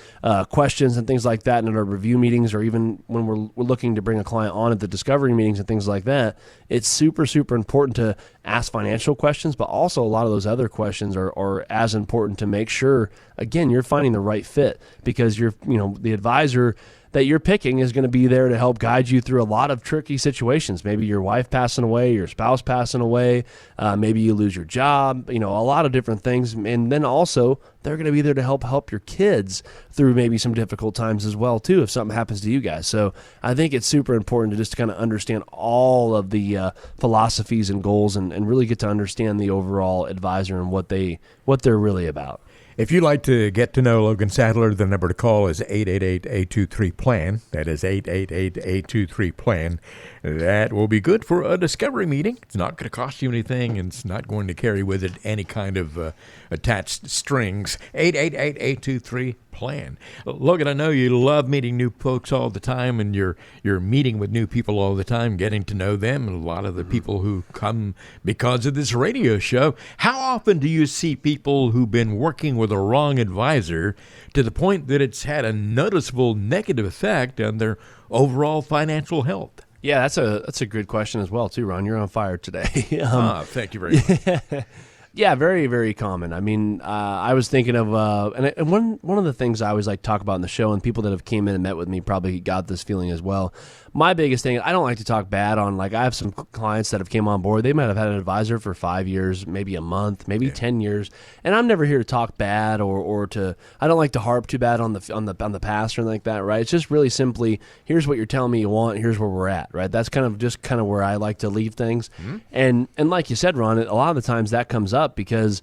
questions and things like that in our review meetings, or even when we're looking to bring a client on at the discovery meetings and things like that. It's super, super important to ask financial questions, but also a lot of those other questions are as important to make sure, again, you're finding the right fit, because the advisor that you're picking is going to be there to help guide you through a lot of tricky situations. Maybe your wife passing away, your spouse passing away, maybe you lose your job, a lot of different things. And then also they're going to be there to help your kids through maybe some difficult times as well too, if something happens to you guys. So I think it's super important to just kind of understand all of the philosophies and goals and really get to understand the overall advisor and what they're really about. If you'd like to get to know Logan Sadler, the number to call is 888-823-PLAN. That is 888-823-PLAN. That will be good for a discovery meeting. It's not going to cost you anything, and it's not going to carry with it any kind of attached strings. 888-823-PLAN. Logan, I know you love meeting new folks all the time, and you're meeting with new people all the time, getting to know them, and a lot of the people who come because of this radio show. How often do you see people who've been working with a wrong advisor to the point that it's had a noticeable negative effect on their overall financial health? Yeah, that's a good question as well too, Ron. You're on fire today. Thank you very much. Yeah, very, very common. I mean, I was thinking of, and one of the things I always like to talk about in the show, and people that have came in and met with me probably got this feeling as well. My biggest thing, I don't like to talk bad on, I have some clients that have came on board. They might have had an advisor for 5 years, maybe a month, maybe 10 years. And I'm never here to talk bad or to, I don't like to harp too bad on the past or anything like that, right? It's just really simply, here's what you're telling me you want, here's where we're at, right? That's kind of where I like to leave things. Mm-hmm. And like you said, Ron, a lot of the times that comes up because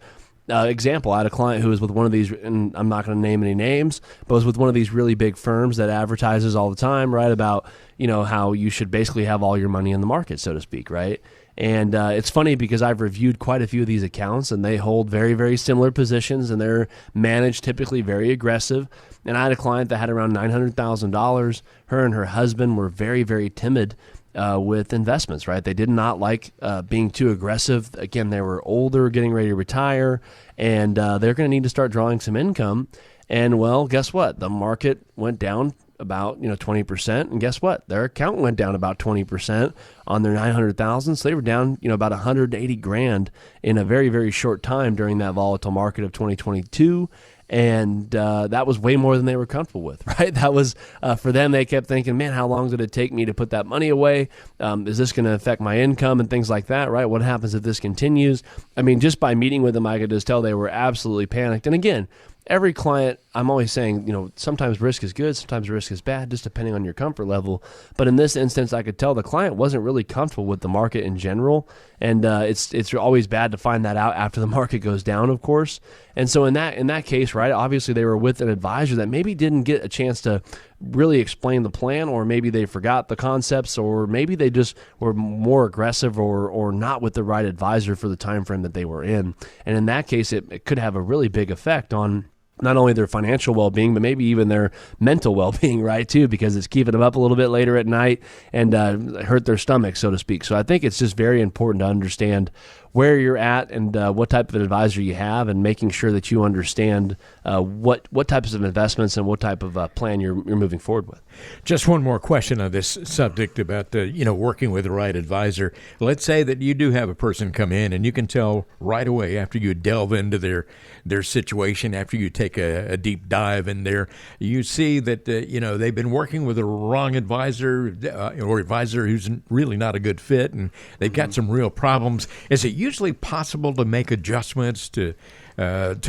example, I had a client who was with one of these, and I'm not going to name any names, but was with one of these really big firms that advertises all the time, right, about, how you should basically have all your money in the market, so to speak, right? And it's funny because I've reviewed quite a few of these accounts, and they hold very, very similar positions, and they're managed typically very aggressive. And I had a client that had around $900,000. Her and her husband were very, very timid with investments, right? They did not like being too aggressive. Again, they were older, getting ready to retire, and they're going to need to start drawing some income. And well, guess what? The market went down about 20%, and guess what? Their account went down about 20% on their $900,000. So they were down about $180,000 in a very, very short time during that volatile market of 2022. And that was way more than they were comfortable with, right? That was, for them, they kept thinking, man, how long did it take me to put that money away? Is this going to affect my income and things like that, right? What happens if this continues? I mean, just by meeting with them, I could just tell they were absolutely panicked. And again, every client I'm always saying, sometimes risk is good, sometimes risk is bad, just depending on your comfort level. But in this instance, I could tell the client wasn't really comfortable with the market in general. And it's always bad to find that out after the market goes down, of course. And so in that case, right, obviously they were with an advisor that maybe didn't get a chance to really explain the plan, or maybe they forgot the concepts, or maybe they just were more aggressive or not with the right advisor for the time frame that they were in. And in that case, it could have a really big effect on not only their financial well-being, but maybe even their mental well-being, right, too, because it's keeping them up a little bit later at night and hurt their stomach, so to speak. So I think it's just very important to understand where you're at and what type of advisor you have, and making sure that you understand what types of investments and what type of plan you're moving forward with. Just one more question on this subject about working with the right advisor. Let's say that you do have a person come in, and you can tell right away after you delve into their situation, after you take a deep dive in there, you see that they've been working with the wrong advisor or advisor who's really not a good fit, and they've got some real problems. Is it usually possible to make adjustments to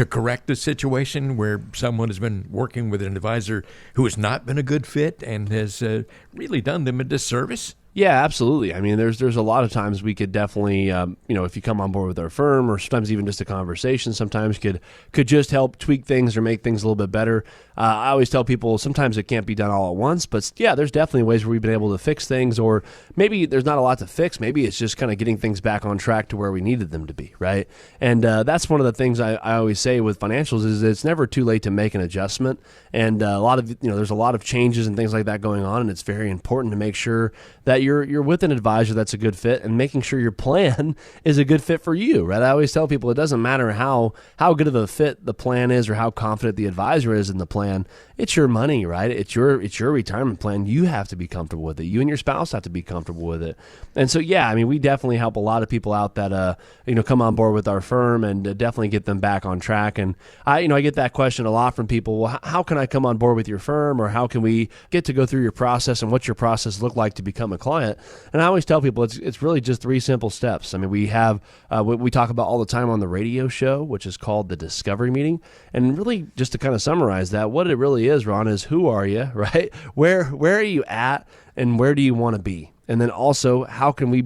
correct the situation where someone has been working with an advisor who has not been a good fit and has really done them a disservice? Yeah, absolutely. I mean, there's a lot of times we could definitely, if you come on board with our firm, or sometimes even just a conversation, sometimes could just help tweak things or make things a little bit better. I always tell people sometimes it can't be done all at once, but yeah, there's definitely ways where we've been able to fix things, or maybe there's not a lot to fix. Maybe it's just kind of getting things back on track to where we needed them to be, right? And that's one of the things I always say with financials is it's never too late to make an adjustment. And there's a lot of changes and things like that going on, and it's very important to make sure that you're with an advisor that's a good fit, and making sure your plan is a good fit for you, right? I always tell people it doesn't matter how good of a fit the plan is or how confident the advisor is in the plan. It's your money, right? It's your retirement plan. You have to be comfortable with it. You and your spouse have to be comfortable with it. And so, yeah, I mean, we definitely help a lot of people out that come on board with our firm, and definitely get them back on track. And I get that question a lot from people. Well, how can I come on board with your firm, or how can we get to go through your process, and what's your process look like to become a client? And I always tell people it's really just 3 simple steps. I mean, we have what we talk about all the time on the radio show, which is called the Discovery Meeting. And really, just to kind of summarize that, what it really is, Ron, is who are you, right? Where are you at, and where do you want to be? And then also, how can we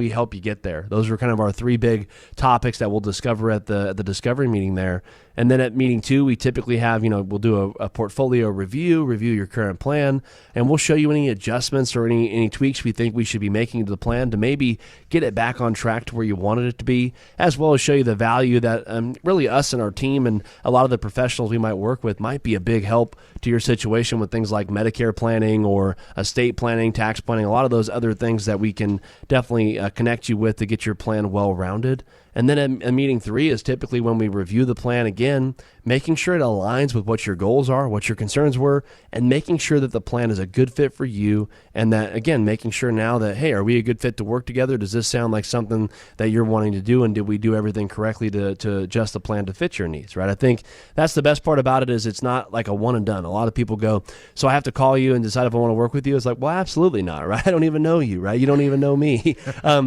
help you get there? Those are kind of our 3 big topics that we'll discover at the Discovery Meeting there. And then at meeting 2, we typically have, we'll do a portfolio review your current plan, and we'll show you any adjustments or any tweaks we think we should be making to the plan to maybe get it back on track to where you wanted it to be, as well as show you the value that really us and our team and a lot of the professionals we might work with might be a big help to your situation with things like Medicare planning or estate planning, tax planning, a lot of those other things that we can definitely connect you with to get your plan well-rounded. And then at meeting 3 is typically when we review the plan again, making sure it aligns with what your goals are, what your concerns were, and making sure that the plan is a good fit for you. And that, again, making sure now that, hey, are we a good fit to work together? Does this sound like something that you're wanting to do? And did we do everything correctly to adjust the plan to fit your needs, right? I think that's the best part about it, is it's not like a one and done. A lot of people go, so I have to call you and decide if I want to work with you? It's like, well, absolutely not, right? I don't even know you, right? You don't even know me.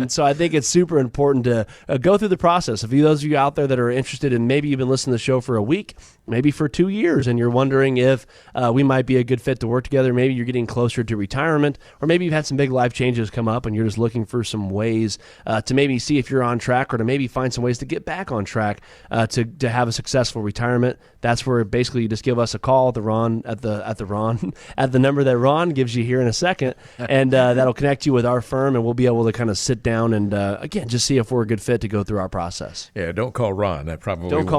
So I think it's super important to go through the process. If those of you out there that are interested in, maybe you've been listening to the show for a week, maybe for 2 years, and you're wondering if we might be a good fit to work together, maybe you're getting closer to retirement, or maybe you've had some big life changes come up and you're just looking for some ways to maybe see if you're on track, or to maybe find some ways to get back on track to have a successful retirement. That's where basically you just give us a call at the number that Ron gives you here in a second, and that'll connect you with our firm, and we'll be able to kind of sit down and again just see if we're a good fit to go through our process. Yeah, don't call Ron. That probably won't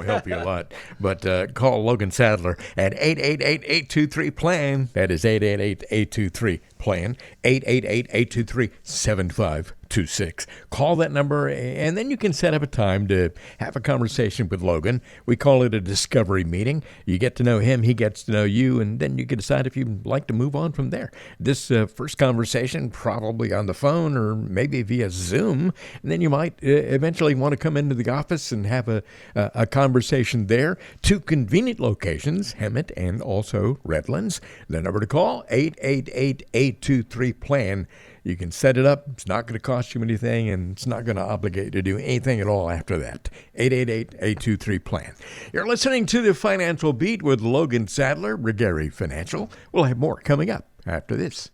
help you a lot. But call Logan Sadler at 888-823-PLAN. That is 888-823-PLAN, 888-823-7526. Call that number, and then you can set up a time to have a conversation with Logan. We call it a discovery meeting. You get to know him, he gets to know you, and then you can decide if you'd like to move on from there. This first conversation, probably on the phone or maybe via Zoom, and then you might eventually want to come into the office and have a conversation there. 2 convenient locations, Hemet and also Redlands. The number to call, 888-823-PLAN. 888-823 plan. You can set it up. It's not going to cost you anything, and it's not going to obligate you to do anything at all after that. 888-823 plan. You're listening to the Financial Beat with Logan Sadler, Regari Financial. We'll have more coming up after this.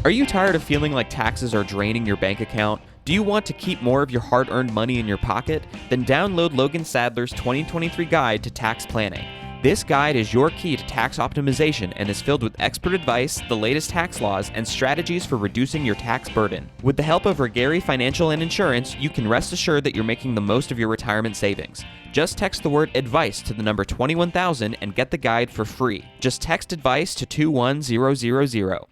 Are you tired of feeling like taxes are draining your bank account? Do you want to keep more of your hard-earned money in your pocket? Then download Logan Sadler's 2023 Guide to Tax Planning. This guide is your key to tax optimization and is filled with expert advice, the latest tax laws, and strategies for reducing your tax burden. With the help of Regari Financial and Insurance, you can rest assured that you're making the most of your retirement savings. Just text the word ADVICE to the number 21000 and get the guide for free. Just text ADVICE to 21000.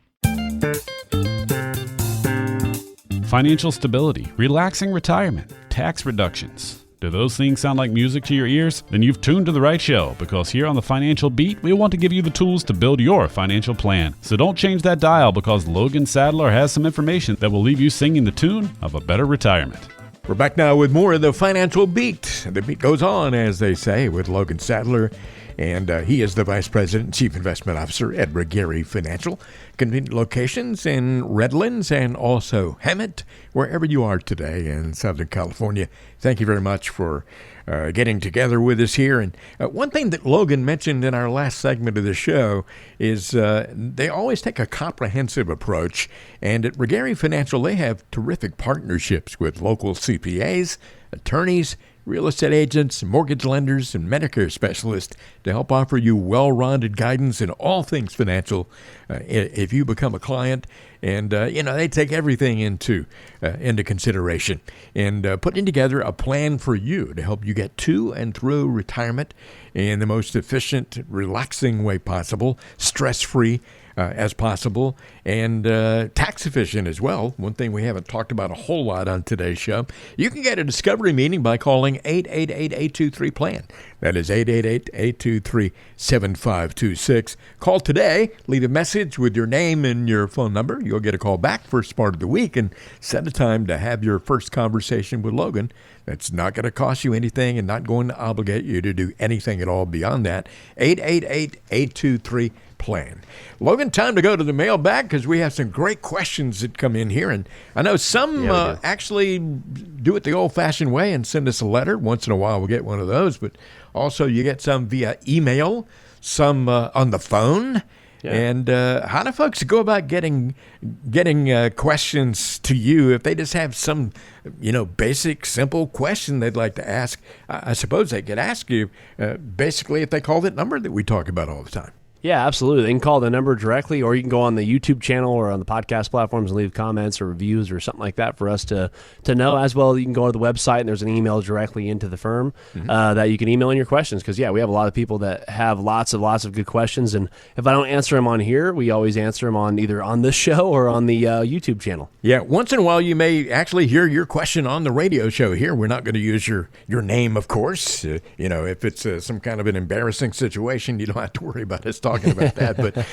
Financial stability, relaxing retirement, tax reductions. Do those things sound like music to your ears? Then you've tuned to the right show, because here on the Financial Beat, we want to give you the tools to build your financial plan. So don't change that dial, because Logan Sadler has some information that will leave you singing the tune of a better retirement. We're back now with more of the Financial Beat. The beat goes on, as they say, with Logan Sadler. And he is the Vice President and Chief Investment Officer at Regari Financial. Convenient locations in Redlands and also Hemet, wherever you are today in Southern California. Thank you very much for getting together with us here. And one thing that Logan mentioned in our last segment of the show is they always take a comprehensive approach. And at Regari Financial, they have terrific partnerships with local CPAs, attorneys, real estate agents, mortgage lenders, and Medicare specialists to help offer you well-rounded guidance in all things financial if you become a client. And, they take everything into consideration and putting together a plan for you to help you get to and through retirement in the most efficient, relaxing way possible, stress-free as possible, and tax efficient as well. One thing we haven't talked about a whole lot on today's show. You can get a discovery meeting by calling 888-823-PLAN. That is 888-823-7526. Call today, leave a message with your name and your phone number. You'll get a call back first part of the week, and set a time to have your first conversation with Logan. That's not going to cost you anything and not going to obligate you to do anything at all beyond that. 888-823-PLAN. Logan, time to go to the mailbag because we have some great questions that come in here. And I know some actually do it the old-fashioned way and send us a letter. Once in a while we'll get one of those. But also you get some via email, some on the phone. Yeah. And how do folks go about getting questions to you if they just have some, basic, simple question they'd like to ask? I suppose they could ask you basically if they call that number that we talk about all the time. Yeah, absolutely. They can call the number directly, or you can go on the YouTube channel or on the podcast platforms and leave comments or reviews or something like that for us to know. As well, you can go to the website and there's an email directly into the firm that you can email in your questions. Because, we have a lot of people that have lots of good questions. And if I don't answer them on here, we always answer them on either on this show or on the YouTube channel. Yeah, once in a while you may actually hear your question on the radio show here. We're not going to use your name, of course. If it's some kind of an embarrassing situation, you don't have to worry about us talking about that. But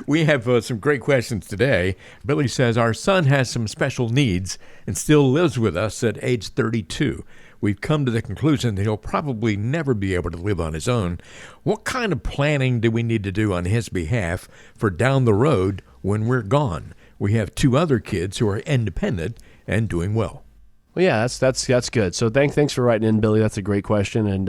we have some great questions today. Billy says, our son has some special needs and still lives with us at age 32. We've come to the conclusion that he'll probably never be able to live on his own. What kind of planning do we need to do on his behalf for down the road when we're gone? We have 2 other kids who are independent and doing well. Well, yeah, that's good. So thanks for writing in, Billy. That's a great question, and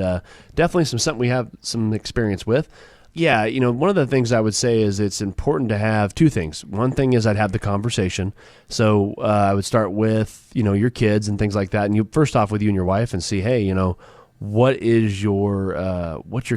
definitely something we have some experience with. Yeah, one of the things I would say is it's important to have 2 things. One thing is I'd have the conversation. So I would start with, your kids and things like that. And first off with you and your wife and see, hey, what's your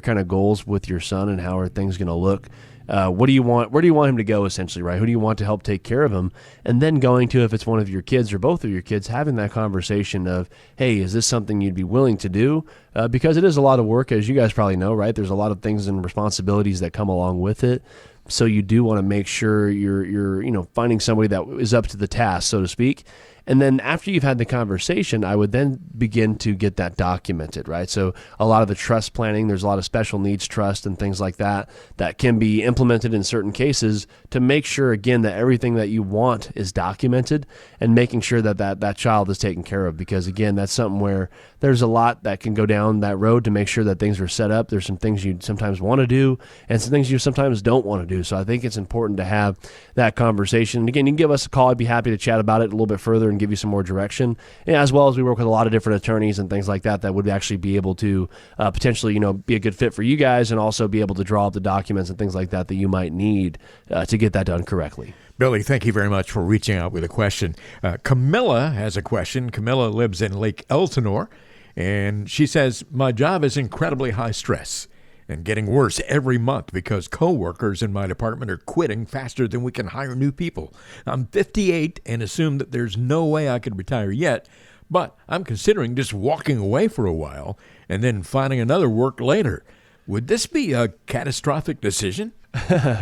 kind of goals with your son and how are things going to look? What do you want? Where do you want him to go, essentially, right? Who do you want to help take care of him? And then going to, if it's one of your kids or both of your kids, having that conversation of, hey, is this something you'd be willing to do? Because it is a lot of work, as you guys probably know, right? There's a lot of things and responsibilities that come along with it. So you do want to make sure you're finding somebody that is up to the task, so to speak. And then after you've had the conversation, I would then begin to get that documented, right? So a lot of the trust planning, there's a lot of special needs trust and things like that that can be implemented in certain cases to make sure, again, that everything that you want is documented and making sure that child is taken care of. Because, again, that's something where there's a lot that can go down that road to make sure that things are set up. There's some things you sometimes want to do and some things you sometimes don't want to do. So I think it's important to have that conversation. And again, you can give us a call. I'd be happy to chat about it a little bit further and give you some more direction. And as well as we work with a lot of different attorneys and things like that would actually be able to potentially, be a good fit for you guys and also be able to draw up the documents and things like that you might need to get that done correctly. Billy, thank you very much for reaching out with a question. Camilla has a question. Camilla lives in Lake Elsinore, and she says, my job is incredibly high stress and getting worse every month because coworkers in my department are quitting faster than we can hire new people. I'm 58 and assume that there's no way I could retire yet, but I'm considering just walking away for a while and then finding another work later. Would this be a catastrophic decision?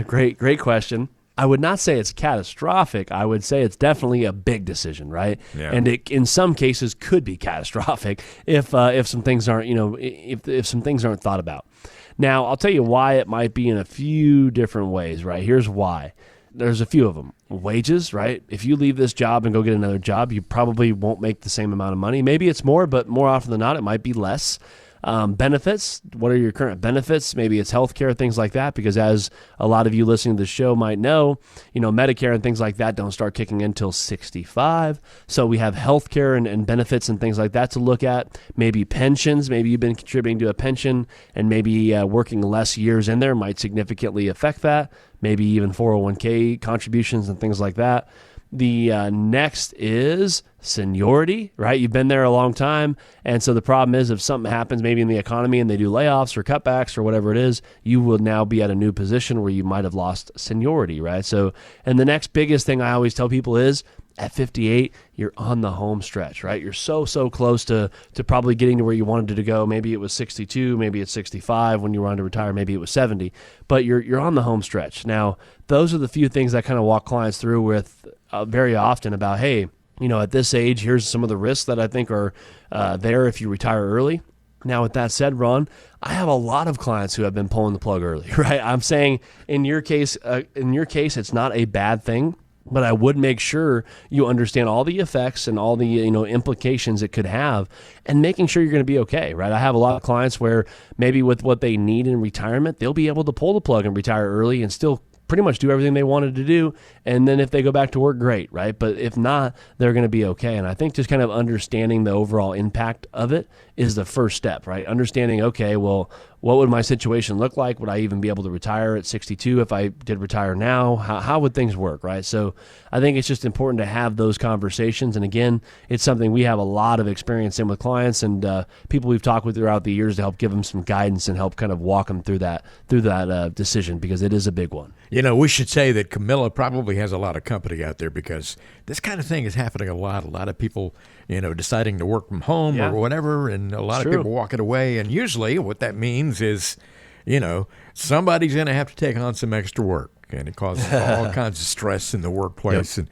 Great question. I would not say it's catastrophic. I would say it's definitely a big decision, right? Yeah. And it, in some cases, could be catastrophic if some things aren't, if some things aren't thought about. Now, I'll tell you why it might be in a few different ways, right? Here's why. There's a few of them. Wages, right? If you leave this job and go get another job, you probably won't make the same amount of money. Maybe it's more, but more often than not, it might be less. Benefits, what are your current benefits? Maybe it's healthcare, things like that, because as a lot of you listening to the show might know, Medicare and things like that don't start kicking in until 65. So we have healthcare and benefits and things like that to look at. Maybe pensions, maybe you've been contributing to a pension and maybe working less years in there might significantly affect that. Maybe even 401k contributions and things like that. The next is seniority, right? You've been there a long time. And so the problem is if something happens maybe in the economy and they do layoffs or cutbacks or whatever it is, you will now be at a new position where you might have lost seniority, right? So, and the next biggest thing I always tell people is at 58, you're on the home stretch, right? You're so close to probably getting to where you wanted to go. Maybe it was 62, maybe it's 65 when you were on to retire, maybe it was 70, but you're on the home stretch. Now, those are the few things I kind of walk clients through with very often about, hey, at this age, here's some of the risks that I think are there if you retire early. Now, with that said, Ron, I have a lot of clients who have been pulling the plug early, right? I'm saying in your case, it's not a bad thing, but I would make sure you understand all the effects and all the implications it could have and making sure you're going to be okay, right? I have a lot of clients where maybe with what they need in retirement, they'll be able to pull the plug and retire early and still pretty much do everything they wanted to do. And then if they go back to work, great, right? But if not, they're going to be okay. And I think just kind of understanding the overall impact of it is the first step, right? Understanding, okay, well, what would my situation look like? Would I even be able to retire at 62 if I did retire now? How would things work, right? So I think it's just important to have those conversations. And again, it's something we have a lot of experience in with clients and people we've talked with throughout the years to help give them some guidance and help kind of walk them through that decision, because it is a big one. We should say that Camilla probably has a lot of company out there because this kind of thing is happening a lot. A lot of people, deciding to work from home or whatever, and a lot of people walking away. And usually what that means is, somebody's going to have to take on some extra work. And it causes all kinds of stress in the workplace. Yep.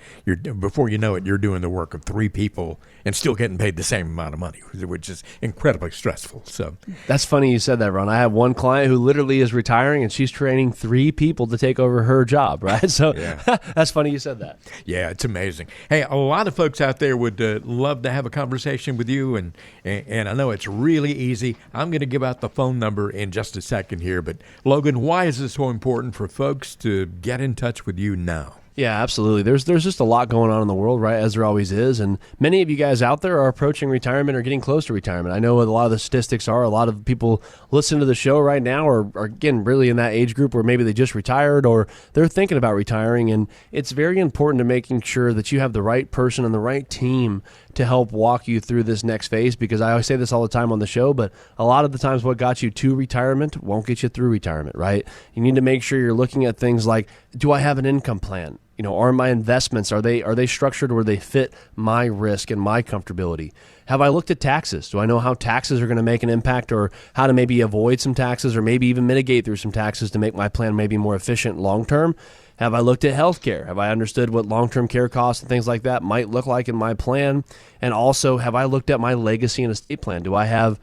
And before you know it, you're doing the work of 3 people and still getting paid the same amount of money, which is incredibly stressful. So that's funny you said that, Ron. I have one client who literally is retiring and she's training 3 people to take over her job, right? So that's funny you said that. Yeah, it's amazing. Hey, a lot of folks out there would love to have a conversation with you, and I know it's really easy. I'm going to give out the phone number in just a second here, but Logan, why is it so important for folks to get in touch with you now? Yeah, absolutely. There's just a lot going on in the world, right, as there always is. And many of you guys out there are approaching retirement or getting close to retirement. I know what a lot of the statistics are. A lot of people listening to the show right now are again, really in that age group where maybe they just retired or they're thinking about retiring. And it's very important to making sure that you have the right person and the right team to help walk you through this next phase, because I always say this all the time on the show, but a lot of the times what got you to retirement won't get you through retirement, right? You need to make sure you're looking at things like, do I have an income plan? Are my investments, are they structured where they fit my risk and my comfortability? Have I looked at taxes? Do I know how taxes are going to make an impact, or how to maybe avoid some taxes, or maybe even mitigate through some taxes to make my plan maybe more efficient long term? Have I looked at healthcare? Have I understood what long-term care costs and things like that might look like in my plan? And also, have I looked at my legacy and estate plan? Do I have,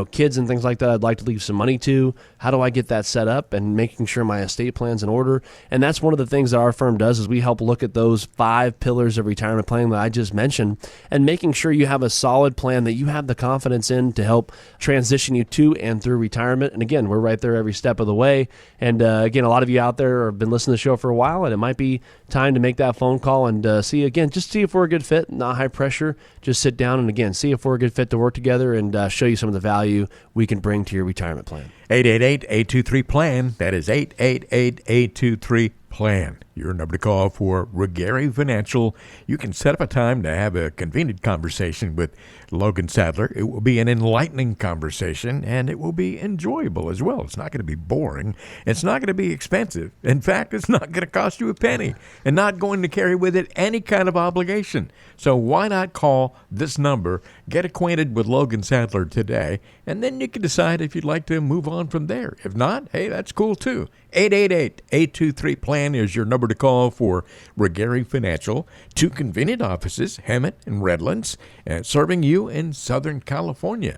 kids and things like that I'd like to leave some money to? How do I get that set up and making sure my estate plan's in order? And that's one of the things that our firm does, is we help look at those 5 pillars of retirement planning that I just mentioned, and making sure you have a solid plan that you have the confidence in to help transition you to and through retirement. And again, we're right there every step of the way. And again, a lot of you out there have been listening to the show for a while, and it might be time to make that phone call and see if we're a good fit, not high pressure. Just sit down and, again, see if we're a good fit to work together and show you some of the value we can bring to your retirement plan. 888-823-PLAN. That is 888-823-PLAN. Your number to call for Ruggieri Financial. You can set up a time to have a convenient conversation with Logan Sadler. It will be an enlightening conversation, and it will be enjoyable as well. It's not going to be boring. It's not going to be expensive. In fact, it's not going to cost you a penny, and not going to carry with it any kind of obligation. So why not call this number, get acquainted with Logan Sadler today, and then you can decide if you'd like to move on from there. If not, hey, that's cool too. 888-823-PLAN is your number to call for Ruggieri Financial. 2 convenient offices, Hemet and Redlands, serving you in Southern California.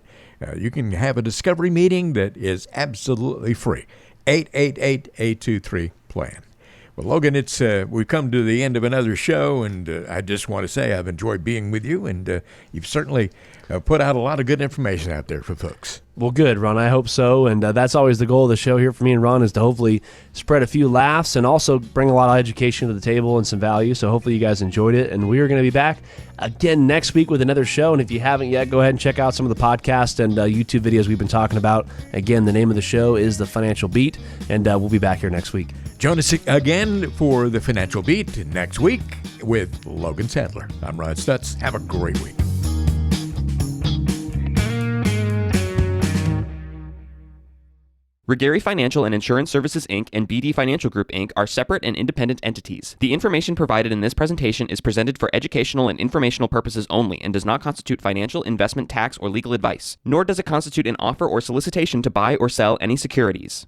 You can have a discovery meeting that is absolutely free. 888-823-PLAN. Well, Logan, we've come to the end of another show, and I just want to say I've enjoyed being with you, and you've certainly put out a lot of good information out there for folks. Well, good, Ron. I hope so. And that's always the goal of the show here for me and Ron, is to hopefully spread a few laughs and also bring a lot of education to the table and some value. So hopefully you guys enjoyed it. And we are going to be back again next week with another show. And if you haven't yet, go ahead and check out some of the podcast and YouTube videos we've been talking about. Again, the name of the show is The Financial Beat, and we'll be back here next week. Join us again for The Financial Beat next week with Logan Sadler. I'm Ron Stutz. Have a great week. Ruggieri Financial and Insurance Services, Inc. and BD Financial Group, Inc. are separate and independent entities. The information provided in this presentation is presented for educational and informational purposes only and does not constitute financial, investment, tax, or legal advice, nor does it constitute an offer or solicitation to buy or sell any securities.